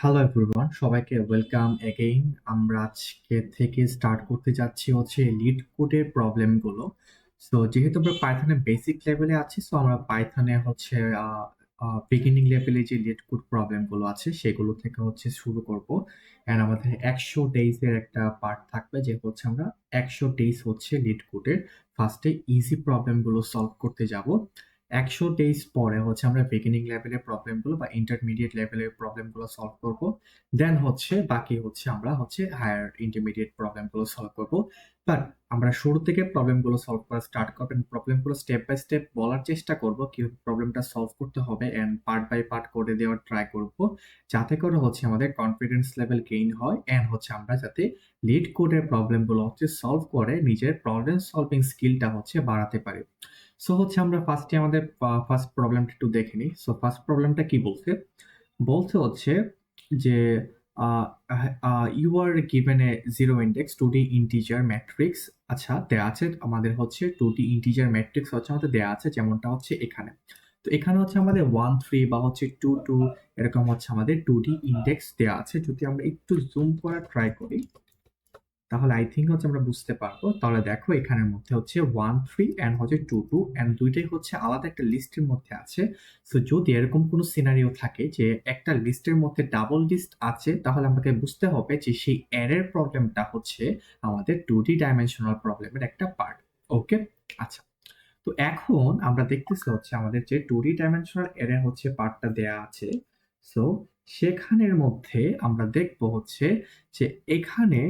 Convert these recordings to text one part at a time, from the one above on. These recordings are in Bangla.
হ্যালো এভরিওয়ান, সবাইকে ওয়েলকাম এগেইন। আমরা আজকে থেকে স্টার্ট করতে যাচ্ছি হচ্ছে লিড কোডের প্রবলেমগুলো। সো যেহেতু আমরা পাইথনের বেসিক লেভেলে আছি, সো আমরা পাইথনে হচ্ছে বিগিনিং লেভেলে যে লিড কোড প্রবলেমগুলো আছে সেগুলো থেকে হচ্ছে শুরু করব। অ্যান্ড আমাদের 100 ডেইজের একটা পার্ট থাকবে, যে হচ্ছে আমরা 100 ডেইজ হচ্ছে লিড কোডের ফার্স্টে ইজি প্রবলেমগুলো সলভ করতে যাব। 100 ডেজ পরে হচ্ছে আমরা বিগিনিং লেভেলের প্রবলেমগুলো বা ইন্টারমিডিয়েট লেভেলের প্রবলেমগুলো সলভ করব। দেন হচ্ছে বাকি হচ্ছে আমরা হচ্ছে হায়ার ইন্টারমিডিয়েট প্রবলেমগুলো সলভ করব। বাট আমরা শুরু থেকে প্রবলেমগুলো সলভ করা স্টার্ট করবেন, প্রবলেমগুলো স্টেপ বাই স্টেপ বলার চেষ্টা করব কিভাবে প্রবলেমটা সলভ করতে হবে, এন্ড পার্ট বাই পার্ট করে দেওয়ার ট্রাই করব, যাতে করে হচ্ছে আমাদের কনফিডেন্স লেভেল গেইন হয়, এন্ড হচ্ছে আমরা যাতে লিড কোডের প্রবলেমগুলো হচ্ছে সলভ করে নিজের প্রবলেম সলভিং স্কিলটা হচ্ছে বাড়াতে পারি। সো হচ্ছে আমরা ফার্স্টে আমাদের ফার্স্ট প্রবলেমটা একটু দেখে নিই। সো ফার্স্ট প্রবলেমটা কি বলছে? বলছে হচ্ছে যে you are given a zero index 2D integer matrix. আচ্ছা, দেয়া আছে আমাদের হচ্ছে 2D ইন্টিজার ম্যাট্রিক্স হচ্ছে আমাদের দেয়া আছে, যেমনটা হচ্ছে এখানে। তো এখানে হচ্ছে আমাদের 1 3 বা হচ্ছে 2 2 এরকম হচ্ছে আমাদের 2D ইন্ডেক্স দেয়া আছে। যদি আমরা একটু জুম করার ট্রাই করি, তাহলে আই থিঙ্ক হচ্ছে আমরা বুঝতে পারবো। তাহলে দেখো এখানের মধ্যে হচ্ছে 1 3 এন্ড হচ্ছে 2 2 এন্ড দুইটাই হচ্ছে আলাদা একটা লিস্টের মধ্যে আছে। সো যদি এরকম কোনো সিনারিও থাকে যে একটা লিস্টের মধ্যে ডাবল লিস্ট আছে, তাহলে আমাকে বুঝতে হবে যে সেই এরর প্রবলেমটা হচ্ছে আমাদের 2D ডাইমেনশনাল প্রবলেমের একটা পার্ট। ওকে, আচ্ছা। তো এখন আমরা দেখতেছি হচ্ছে আমাদের যে 2D ডাইমেনশনাল এরর হচ্ছে পার্টটা দেয়া আছে। সো সেখানের মধ্যে আমরা দেখব হচ্ছে যে এখানে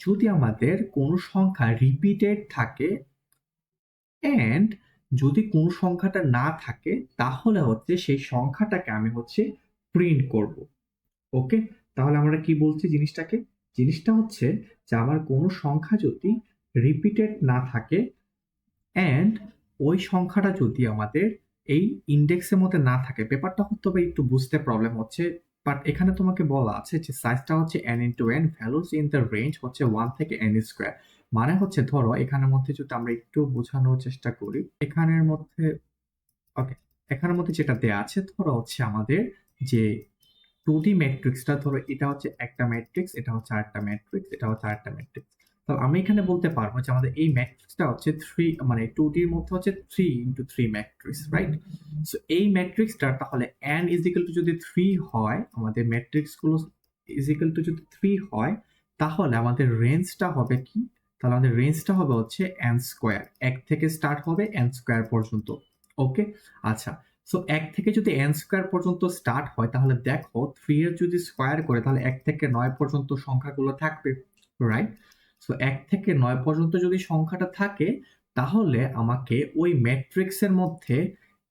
যদি আমাদের কোনো সংখ্যা রিপিটেড থাকে এন্ড যদি কোনো সংখ্যাটা না থাকে, তাহলে হচ্ছে সেই সংখ্যাটাকে আমি হচ্ছে প্রিন্ট করব। ওকে, তাহলে আমরা কি বলছি জিনিসটাকে? জিনিসটা হচ্ছে যে আমার কোনো সংখ্যা যদি রিপিটেড না থাকে এন্ড ওই সংখ্যাটা যদি আমাদের এই ইন্ডেক্সের মধ্যে না থাকে, ব্যাপারটা হয়তো বা একটু বুঝতে প্রবলেম হচ্ছে। বাট এখানে তোমাকে বলা আছে যে সাইজটা হচ্ছে n into n, values in the range হচ্ছে 1 থেকে n স্কোয়ার। মানে হচ্ছে ধরো এখানের মধ্যে যদি আমরা একটু বোঝানোর চেষ্টা করি, এখানের মধ্যে ওকে, এখানের মধ্যে যেটা দেয়া আছে, ধরো হচ্ছে আমাদের যে 2D ম্যাট্রিক্সটা, ধরো এটা হচ্ছে একটা ম্যাট্রিক্স, এটা হচ্ছে আরেকটা ম্যাট্রিক্স, এটা হচ্ছে আরেকটা ম্যাট্রিক্স। তো আমি এখানে বলতে পারবো যে আমাদের এই ম্যাট্রিক্সটা হচ্ছে 3, মানে 2D এর মধ্যে হচ্ছে 3 ইনটু 3 ম্যাট্রিক্স, রাইট? সো এই ম্যাট্রিক্সটা তাহলে n ইজ ইকুয়াল টু যদি 3 হয়, আমাদের ম্যাট্রিক্স গুলো ইজ ইকুয়াল টু যদি 3 হয়, তাহলে আমাদের রেঞ্জটা হবে কি? তাহলে আমাদের রেঞ্জটা হবে হচ্ছে n স্কোয়ার, 1 থেকে স্টার্ট হবে n স্কোয়ার পর্যন্ত। ওকে, আচ্ছা। সো 1 থেকে যদি n স্কয়ার পর্যন্ত স্টার্ট হয়, তাহলে দেখো 3 এর যদি স্কয়ার করে তাহলে 1 থেকে 9 পর্যন্ত সংখ্যাগুলো থাকবে, রাইট? সো 1 থেকে 9 পর্যন্ত যদি সংখ্যাটা থাকে, তাহলে আমাকে ওই ম্যাট্রিক্সের মধ্যে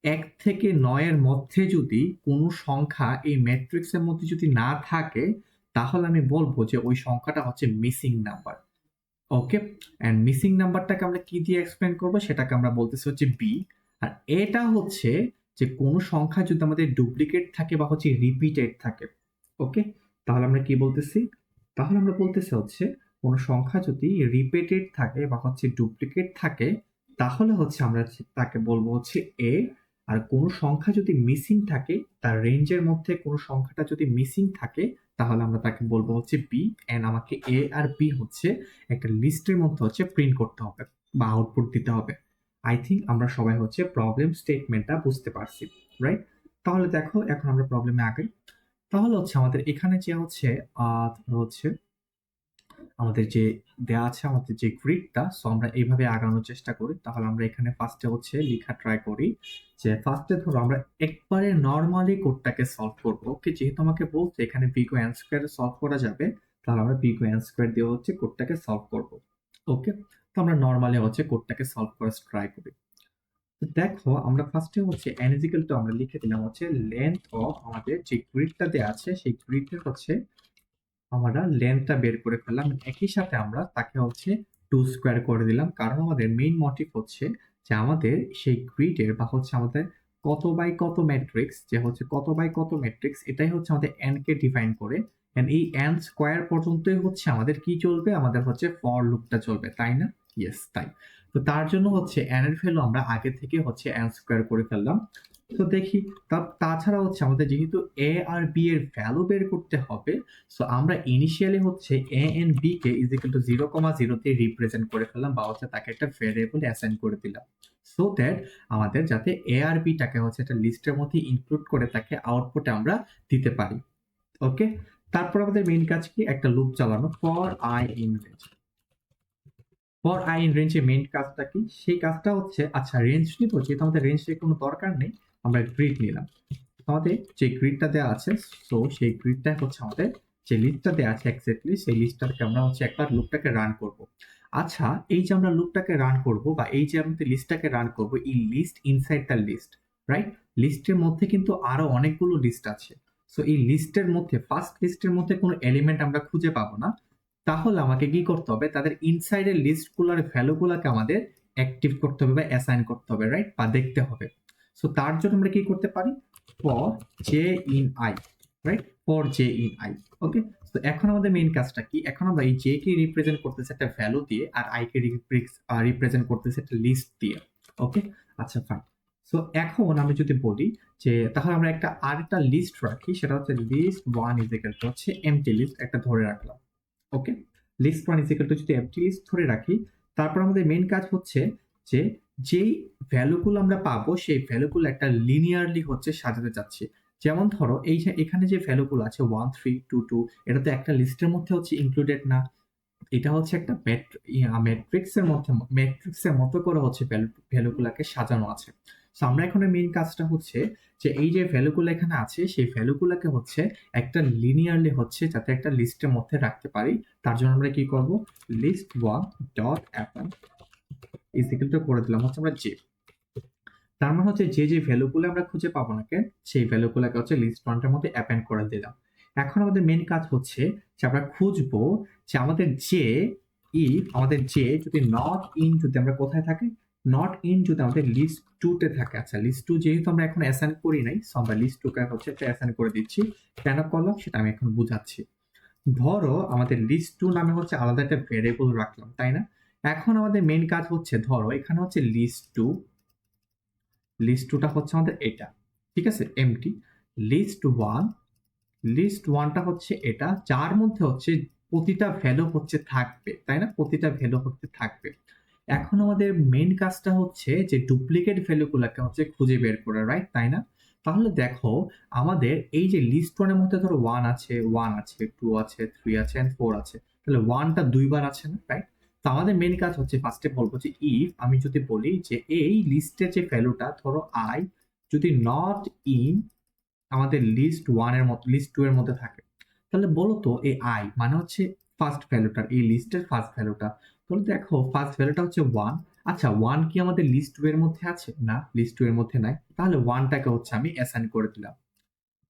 1 থেকে 9 এর মধ্যে যদি কোনো সংখ্যা এই ম্যাট্রিক্সের মধ্যে যদি না থাকে, তাহলে আমি বলবো যে ওই সংখ্যাটা হচ্ছে missing number. Okay, and missing নাম্বারটাকে আমরা কি দিয়ে এক্সপ্লেন করব, সেটাকে আমরা বলতেছি হচ্ছে বি। আর এটা হচ্ছে যে কোনো সংখ্যা যদি আমাদের ডুপ্লিকেট থাকে বা হচ্ছে রিপিটেড থাকে। ওকে, তাহলে আমরা কি বলতেছি? তাহলে আমরা বলতেছি হচ্ছে কোনো সংখ্যা যদি রিপিটেড থাকে বা হচ্ছে ডুপ্লিকেট থাকে, তাহলে হচ্ছে আমরা তাকে বলবো হচ্ছে এ। আর কোনো সংখ্যা যদি মিসিং থাকে, তার রেঞ্জের মধ্যে কোনো সংখ্যাটা যদি মিসিং থাকে, তাহলে আমরা তাকে বলবো হচ্ছে বি। এন্ড আমাকে এ আর বি হচ্ছে একটা লিস্টের মধ্যে হচ্ছে প্রিন্ট করতে হবে বা আউটপুট দিতে হবে। আই থিঙ্ক আমরা সবাই হচ্ছে প্রবলেম স্টেটমেন্টটা বুঝতে পারছি, রাইট? তাহলে দেখো এখন আমরা প্রবলেমে আগাই। তাহলে হচ্ছে আমাদের এখানে যে হচ্ছে ধরো হচ্ছে আমাদের যে দেয়া আছে আমাদের যে গ্রিডটা, সো আমরা এইভাবে আগানোর চেষ্টা করি। তাহলে আমরা এখানে ফার্স্টে হচ্ছে লেখা ট্রাই করি যে ফার্স্টে ধরো আমরা একবারে নরমালি কোডটাকে সলভ করব। ওকে, যেহেতু আমাকে বলছে এখানে বিগ এন স্কোয়ার সলভ করা যাবে, তাহলে আমরা বিগ এন স্কোয়ার দিয়ে হচ্ছে কোডটাকে সলভ করব। ওকে, তো আমরা নরমালি হচ্ছে কোডটাকে সলভ করার ট্রাই করি। তো দেখো আমরা ফার্স্টে হচ্ছে n is equal to আমরা লিখে দিলাম হচ্ছে লেন্থ অফ আমাদের যে গ্রিডটা দেয়া আছে, সেই গ্রিডের হচ্ছে আমরা লেন্থটা বের করে ফেললাম। একই সাথে আমরা তাকে হচ্ছে 2 স্কয়ার করে দিলাম, কারণ আমাদের মেইন মোটিভ হচ্ছে যে আমাদের সেই গ্রিডের বা হচ্ছে আমাদের কত বাই কত ম্যাট্রিক্স, যে হচ্ছে কত বাই কত ম্যাট্রিক্স, এটাই হচ্ছে আমাদের n কে ডিফাইন করে। এন্ড এই n স্কয়ার পর্যন্তই হচ্ছে আমাদের কি চলবে, আমাদের হচ্ছে ফর লুপটা চলবে, তাই না? ইয়েস, তাই। তো তার জন্য হচ্ছে n এর ভ্যালু আমরা আগে থেকে হচ্ছে n স্কয়ার করে ফেললাম। তো দেখি, তাছাড়া হচ্ছে আমাদের যেহেতু এ আর বি এর ভ্যালু বের করতে হবে, সো আমরা ইনিশিয়ালি হচ্ছে এ এন্ড বি কে ইজ ইকুয়াল টু 0,0 তে রিপ্রেজেন্ট করে ফেললাম, বা হচ্ছে তাকে একটা ভেরিয়েবল অ্যাসাইন করে দিলাম, সো দ্যাট আমাদের যাতে এ আর বি টাকে হচ্ছে একটা লিস্টের মধ্যে ইনক্লুড করে তাকে আউটপুটে আমরা দিতে পারি। ওকে, তারপর আমাদের মেইন কাজ কি, একটা লুপ চালানো for I in range. For I in রেঞ্জের মেইন কাজটা কি, সেই কাজটা হচ্ছে, আচ্ছা রেঞ্জ নিব, যেহেতু আমাদের রেঞ্জের কোনো দরকার নেই, আমরা গ্রিড নিলাম। আমাদের যে গ্রিডটা দেওয়া আছে, সো সেই গ্রিডটা হচ্ছে আমাদের যে লিস্টটা দেওয়া আছে এক্স্যাক্টলি সেই লিস্টটাকে আমরা হচ্ছে একবার লুপটাকে রান করব। আচ্ছা, এই যে আমরা লুপটাকে রান করব, বা এই যে আমাদের লিস্টটাকে রান করব, এই list inside the list, right? লিস্টের মধ্যে কিন্তু আরো অনেকগুলো লিস্ট আছে। সো এই লিস্টের মধ্যে, ফার্স্ট লিস্টের মধ্যে কোনো এলিমেন্ট আমরা খুঁজে পাবো না, তাহলে আমাকে কি করতে হবে, তাদের ইনসাইডের লিস্টগুলোর ভ্যালুগুলোকে আমাদের অ্যাক্টিভ করতে হবে বা অ্যাসাইন করতে হবে, রাইট, বা দেখতে হবে। সো তার জন্য আমরা কি করতে পারি, for J in I, right, for J in I. Okay, তো এখন আমাদের মেইন কাজটা কি, এখন আমরা এই জে কে রিপ্রেজেন্ট করতেছে একটা ভ্যালু দিয়ে, আর আই কে রিপ্রেজেন্ট করতেছে একটা লিস্ট দিয়ে। ওকে, আচ্ছা ফাইন। সো এখন আমি যদি বলি যে তাহলে আমরা একটা আরেকটা লিস্ট রাখি, সেটা হচ্ছে list one is equal to হচ্ছে এমটি লিস্ট একটা ধরে রাখলাম। Okay, list one is equal to যদি এমটি লিস্ট ধরে রাখি, তারপর আমাদের মেইন কাজ হচ্ছে যে যেই ভ্যালুগুলো আমরা পাবো সেই ভ্যালুগুলো একটা লিনিয়ারলি হচ্ছে সাজাতে চাচ্ছি। যেমন ধরো এই যে এখানে যে ভ্যালুগুলো আছে 1 3 2 2, এটা তো একটা লিস্টের মধ্যে হচ্ছে ইনক্লুডেড না, এটা হচ্ছে একটা ম্যাট্রিক্সের মতো করে হচ্ছে ভ্যালুগুলোকে সাজানো আছে। সো আমরা এখন মেইন কাজটা হচ্ছে যে এই যে ভ্যালুগুলো এখানে আছে সেই ভ্যালুগুলোকে হচ্ছে একটা লিনিয়ারলি হচ্ছে যাতে একটা লিস্টের মধ্যে রাখতে পারি, তার জন্য আমরা কি করব, list one dot append is equal to করে দিলাম হচ্ছে আমরা জে। তার মানে হচ্ছে যে যে ভ্যালুগুলো আমরা খুঁজে পাবো না কেন, সেই ভ্যালুগুলোকে হচ্ছে লিস্ট ওয়ানটার মধ্যে অ্যাপেন্ড করে দিলাম। এখন আমাদের মেন কাজ হচ্ছে যে আমরা খুঁজবো যে আমাদের যে, ইফ আমাদের যে যদি নট ইন, যদি আমরা কোথায় থাকে, নট ইন যদি আমাদের লিস্ট টু তে থাকে। আচ্ছা, লিস্ট টু যেহেতু আমরা এখন অ্যাসাইন করি নাই, সো আমরা লিস্ট টু কে হচ্ছে একটা অ্যাসাইন করে দিচ্ছি। কেন করলাম সেটা আমি এখন বুঝাচ্ছি। ধরো আমাদের লিস্ট টু নামে হচ্ছে আলাদা একটা ভেরিয়েবল রাখলাম, তাই না? এখন আমাদের মেন কাজ হচ্ছে, ধরো এখানে হচ্ছে লিস্ট টু, লিস্ট টুটা হচ্ছে আমাদের এটা, ঠিক আছে, এমটি। লিস্ট ওয়ান, লিস্ট ওয়ানটা হচ্ছে এটা, যার মধ্যে হচ্ছে প্রতিটা ভ্যালু হচ্ছে থাকবে, তাই না, প্রতিটা ভ্যালু হচ্ছে থাকবে। এখন আমাদের মেইন কাজটা হচ্ছে যে ডুপ্লিকেট ভ্যালুগুলোকে হচ্ছে খুঁজে বের করা, রাইট, তাই না? তাহলে দেখো, আমাদের এই যে লিস্ট ওয়ানের মধ্যে ধরো ওয়ান আছে, টু আছে, থ্রি আছে এন্ড ফোর আছে, তাহলে ওয়ানটা দুইবার আছে না, রাইট? তো আমাদের মেইন কাজ হচ্ছে ফার্স্টে বলবো যে ইফ আমি যদি বলি যে এই লিস্টের যে ভ্যালুটা ধরো আই যদি নট ইন আমাদের লিস্ট ওয়ান এর মধ্যে, লিস্ট টু এর মধ্যে থাকে, তাহলে বলো তো এই আই মানে হচ্ছে ফার্স্ট ভ্যালুটার, এই লিস্টের ফার্স্ট ভ্যালুটা, তাহলে দেখো ফার্স্ট ভ্যালুটা হচ্ছে ওয়ান। আচ্ছা, ওয়ান কি আমাদের লিস্ট টু এর মধ্যে আছে? না, লিস্ট টু এর মধ্যে নাই, তাহলে ওয়ানটাকে হচ্ছে আমি অ্যাসাইন করে দিলাম।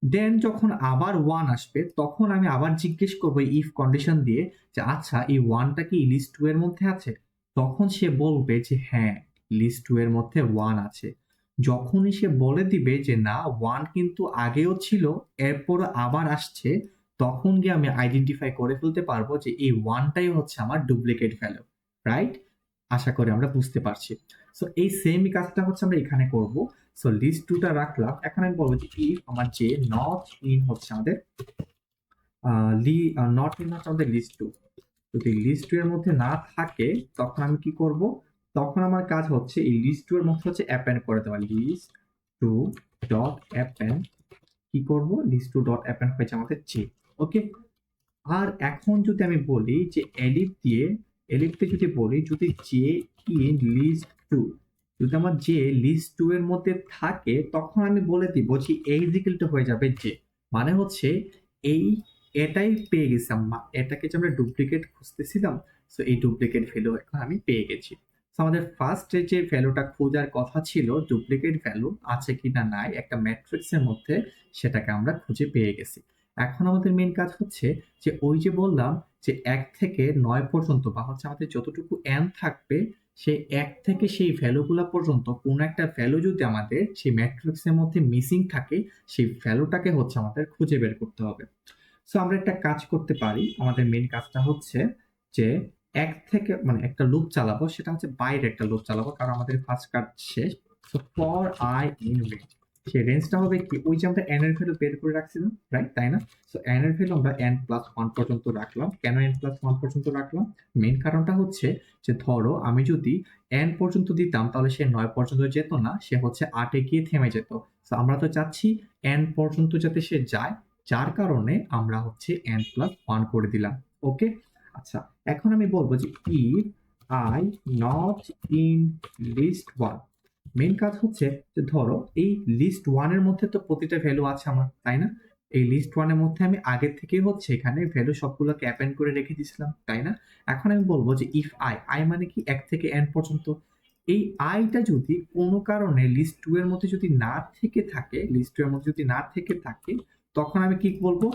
দেন যখন আবার ওয়ান আসবে তখন আমি আবার জিজ্ঞেস করবো ইফ কন্ডিশন দিয়ে যে আচ্ছা এই ওয়ানটা কি লিস্ট টু এর মধ্যে আছে, তখন সে বলবে যে হ্যাঁ, লিস্ট টু এর মধ্যে ওয়ান আছে। যখনই সে বলে দিবে যে না, ওয়ান কিন্তু আগেও ছিল এরপর আবার আসছে, তখন গিয়ে আমি আইডেন্টিফাই করে ফেলতে পারবো যে এই ওয়ানটাই হচ্ছে আমার ডুপ্লিকেট ভ্যালু, রাইট? আশা করি আমরা বুঝতে পারছি। সো এই সেম কাজটা হচ্ছে আমরা এখানে করব। সো লিস্ট টুটা রাখলাম, এখন আমি বলবো যে ইফ আমার যে নট ইন হচ্ছে আমাদের নট ইন হচ্ছে আমাদের লিস্ট টু, যদি লিস্ট টু এর মধ্যে না থাকে তখন আমি কি করব, তখন আমার কাজ হচ্ছে এই লিস্ট টু এর মধ্যে হচ্ছে অ্যাপেন্ড করে দেওয়া, লিস্ট টু ডট অ্যাপেন্ড, কি করব, লিস্ট টু ডট অ্যাপেন্ড হয়েছে আমাদের যে। ওকে, আর এখন যদি আমি বলি যে এলিফ দিয়ে, এলিফ দিয়ে যদি বলি যদি জে ইন লিস্ট টু, যদি আমার যে লিস্ট টু এর মধ্যে থাকে তখন আমি বলে দিব যে এই ইকুয়াল হয়ে যাবে যে, মানে হচ্ছে এই এটাই পেয়ে গেছি আমরা, এটাকে যে আমরা ডুপ্লিকেট খুঁজতেছিলাম, সো এই ডুপ্লিকেট ভ্যালু এখন আমি পেয়ে গেছি। তো আমাদের ফার্স্ট যে ভ্যালুটা খোঁজার কথা ছিল, ডুপ্লিকেট ভ্যালু আছে কিনা নাই একটা ম্যাট্রিক্সের মধ্যে, সেটাকে আমরা খুঁজে পেয়ে গেছি। এখন আমাদের মেইন কাজ হচ্ছে যে ওই যে বললাম যে ১ থেকে ৯ পর্যন্ত, বা হচ্ছে আমাদের যতটুকু n থাকবে সেই ১ থেকে সেই ভ্যালুগুলা পর্যন্ত কোন একটা ভ্যালু যদি আমাদের সেই ম্যাট্রিক্সের মধ্যে মিসিং থাকে, সেই ভ্যালুটাকে হচ্ছে আমাদের খুঁজে বের করতে হবে। সো আমরা একটা কাজ করতে পারি, আমাদের মেইন কাজটা হচ্ছে যে ১ থেকে মানে একটা লুপ চালাবো, সেটা হচ্ছে বাইরে একটা লুপ চালাবো কারণ আমাদের ফার্স্ট কাজ শেষ। So for I in range, সেই রেঞ্জটা হবে কি, ওই যে আমরা n এর ভ্যালু বের করে রাখছিলাম, রাইট, তাই না? সো n এর ভ্যালু আমরা n+1 পর্যন্ত রাখলাম। কেন n+1 পর্যন্ত রাখলাম? মেইন কারণটা হচ্ছে যে ধরো আমি যদি n পর্যন্ত দিতাম তাহলে সে 9 পর্যন্ত যেত না, সে হচ্ছে 8 এ গিয়ে থেমে যেত। সো আমরা তো চাচ্ছি n পর্যন্ত যাতে সে যায়, যার কারণে আমরা হচ্ছে n+1 করে দিলাম। ওকে? আচ্ছা, এখন আমি বলবো যে if I not in list 1, main কাজ হচ্ছে যে ধরো এই লিস্ট ওয়ান এর মধ্যে তো প্রতিটা ভ্যালু আছে আমার, তাই না? এই লিস্ট ওয়ান এর মধ্যে আমি আগে থেকে হচ্ছে এখানে ভ্যালু সবগুলোকে অ্যাপেন্ড করে রেখে দিয়েছিলাম, তাই না? এখন আমি বলবো যে ইফ আই মানে কি 1 থেকে n পর্যন্ত, এই আইটা যদি কোনো কারণে লিস্ট টু এর মধ্যে যদি না থেকে থাকে, লিস্ট টু এর মধ্যে যদি না থেকে থাকে, তখন আমি কি বলবো,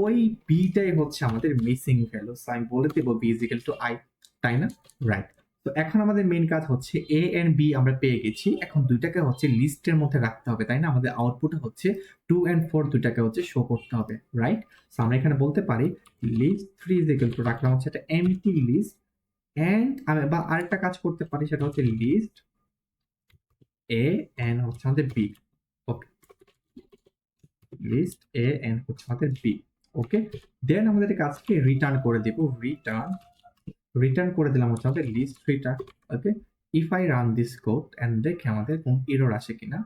ওই বিটাই হচ্ছে আমাদের মিসিং ভ্যালু। আমি বলে দেবো B is equal to I, তাই না? রাইট। তো এখন আমাদের মেইন কাজ হচ্ছে এ এন্ড বি আমরা পেয়ে গেছি, এখন দুইটাকে হচ্ছে লিস্টের মধ্যে রাখতে হবে, তাই না? আমাদের আউটপুট হচ্ছে 2 and 4 দুইটাকে হচ্ছে শো করতে হবে, রাইট? সো আমরা এখানে বলতে পারি লিস্ট 3 ইজ ইকুয়াল টু, রাখলাম হচ্ছে একটা এমটি লিস্ট, এন্ড বা আরেকটা কাজ করতে পারি, সেটা হচ্ছে লিস্ট এ এন্ড হচ্ছে আমাদের B. Okay, list A end হচ্ছে আমাদের বি। ওকে, দেন আমাদের কাজকে রিটার্ন করে দিব, রিটার্ন করে দিলাম হচ্ছে আমাদের লিস্ট থ্রিটা। Okay, if I run this code and দেখে আমাদের কোন এরর আসে কিনা।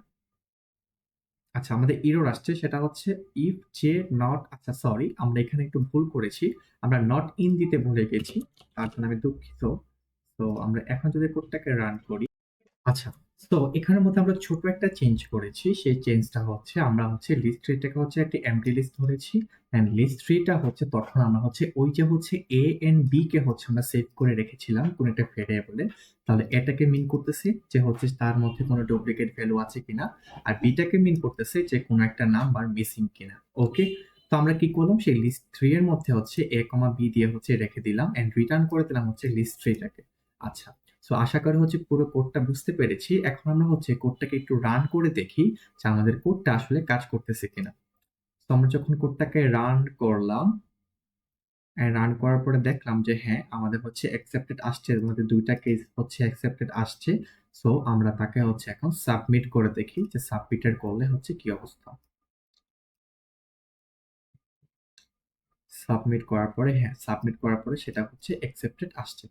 আচ্ছা, আমাদের এরর আসছে, সেটা হচ্ছে ইফ জে নট, আচ্ছা সরি, আমরা এখানে একটু ভুল করেছি, আমরা নট ইন দিতে ভুলে গেছি, তার জন্য আমি দুঃখিত। তো আমরা এখন যদি কোডটাকে রান করি, আচ্ছা, তো এখানের মধ্যে আমরা ছোট একটা চেঞ্জ করেছি। সেই চেঞ্জটা হচ্ছে আমরা হচ্ছে লিস্ট থ্রিটাকে হচ্ছে একটা এমটি লিস্ট ধরেছি, এন্ড লিস্ট থ্রিটা হচ্ছে তখন আমরা হচ্ছে ওই যে হচ্ছে এ এন্ড বি কে হচ্ছে আমরা সেভ করে রেখেছিলাম কোন একটা ভেরিয়েবলে, তাহলে এটাকে মিন করতেছে যে হচ্ছে তার মধ্যে কোনো ডুপ্লিকেট ভ্যালু আছে কিনা, আর বিটাকে মিন করতেছে যে কোনো একটা নাম্বার মিসিং কিনা। ওকে, তো আমরা কি করলাম, সেই লিস্ট থ্রি এর মধ্যে হচ্ছে এ কমা বি দিয়ে হচ্ছে রেখে দিলাম, এন্ড রিটার্ন করে দিলাম হচ্ছে লিস্ট থ্রিটাকে। আচ্ছা, সো আশা করি হচ্ছে পুরো কোডটা বুঝতে পেরেছি। এখন আমরা হচ্ছে কোডটাকে একটু রান করে দেখি যে আমাদের কোডটা আসলে কাজ করতেছে কিনা। তো আমরা যখন কোডটাকে রান করলাম, রান করার পরে দেখলাম যে হ্যাঁ, আমাদের হচ্ছে অ্যাকসেপ্টেড আসছে, আমাদের দুইটা কেস হচ্ছে অ্যাকসেপ্টেড আসছে। সো আমরা তাকে হচ্ছে এখন সাবমিট করে দেখি যে সাবমিটেড করলে হচ্ছে কি অবস্থা। সাবমিট করার পরে, হ্যাঁ, সাবমিট করার পরে সেটা হচ্ছে অ্যাকসেপ্টেড আসছে।